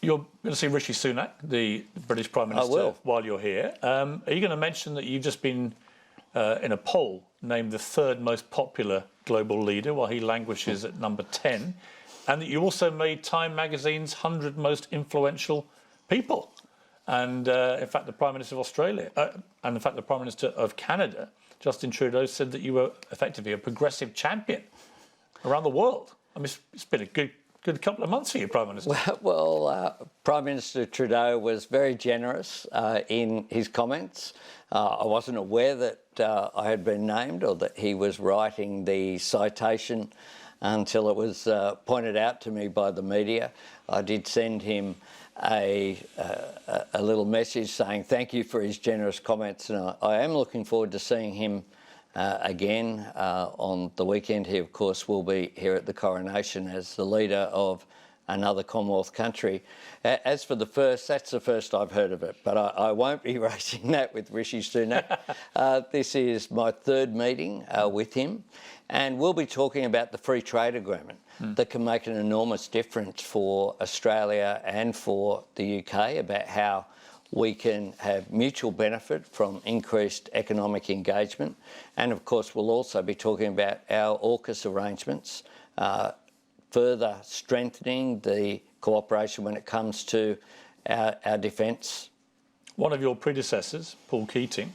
You're going to see Rishi Sunak, the British Prime Minister, while you're here. Are you going to mention that you've just been, in a poll, named the third most popular global leader while he languishes at number 10, and that you also made Time magazine's 100 most influential people? And in fact, the Prime Minister of Australia, and in fact, the Prime Minister of Canada, Justin Trudeau, said that you were effectively a progressive champion around the world. I mean, it's been a good couple of months for you, Prime Minister. Well, Prime Minister Trudeau was very generous in his comments. I wasn't aware that I had been named or that he was writing the citation until it was pointed out to me by the media. I did send him a little message saying thank you for his generous comments, and I am looking forward to seeing him again on the weekend. He, of course, will be here at the coronation as the leader of another Commonwealth country. As for the first, that's the first I've heard of it, but I won't be raising that with Rishi Sunak. This is my third meeting with him, and we'll be talking about the free trade agreement that can make an enormous difference for Australia and for the UK, about how we can have mutual benefit from increased economic engagement. And of course, we'll also be talking about our AUKUS arrangements, further strengthening the cooperation when it comes to our defence. One of your predecessors, Paul Keating,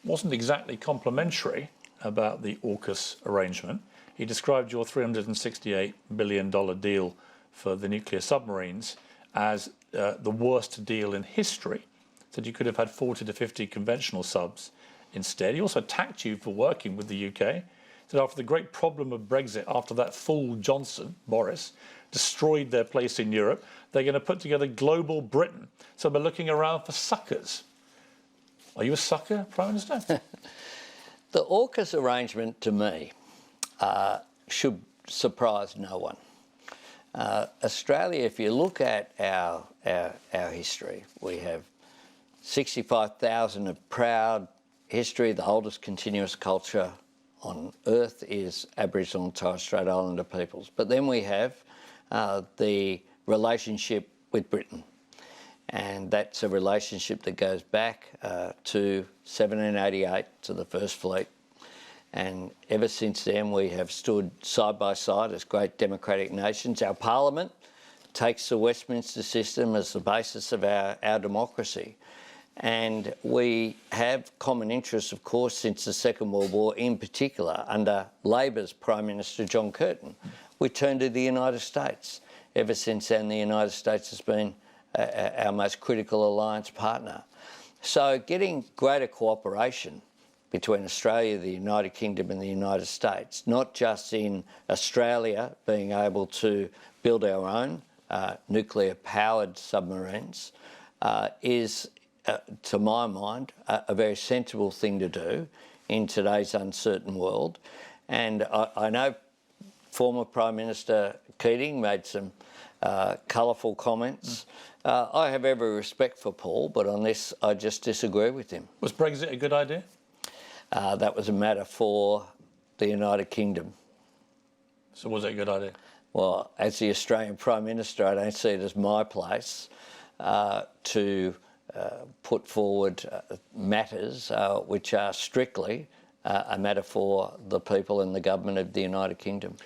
wasn't exactly complimentary about the AUKUS arrangement. He described your $368 billion deal for the nuclear submarines as the worst deal in history. Said you could have had 40 to 50 conventional subs instead. He also attacked you for working with the UK. Said after the great problem of Brexit, after that fool Johnson, Boris, destroyed their place in Europe, they're going to put together global Britain. So they're looking around for suckers. Are you a sucker, Prime Minister? The AUKUS arrangement, to me, should surprise no one. Australia, if you look at our history, we have 65,000 of proud history. The oldest continuous culture on earth is Aboriginal and Torres Strait Islander peoples. But then we have the relationship with Britain. And that's a relationship that goes back to 1788, to the First Fleet. And ever since then, we have stood side by side as great democratic nations. Our parliament takes the Westminster system as the basis of our democracy. And we have common interests, of course, since the Second World War, in particular, under Labor's Prime Minister John Curtin. We turned to the United States. Ever since then, the United States has been our most critical alliance partner. So getting greater cooperation between Australia, the United Kingdom and the United States, not just in Australia being able to build our own nuclear-powered submarines, is, to my mind, a very sensible thing to do in today's uncertain world. And I know former Prime Minister Keating made some colourful comments. I have every respect for Paul, but on this I just disagree with him. Was Brexit a good idea? That was a matter for the United Kingdom. So was it a good idea? Well, as the Australian Prime Minister, I don't see it as my place to put forward matters which are strictly a matter for the people and the government of the United Kingdom.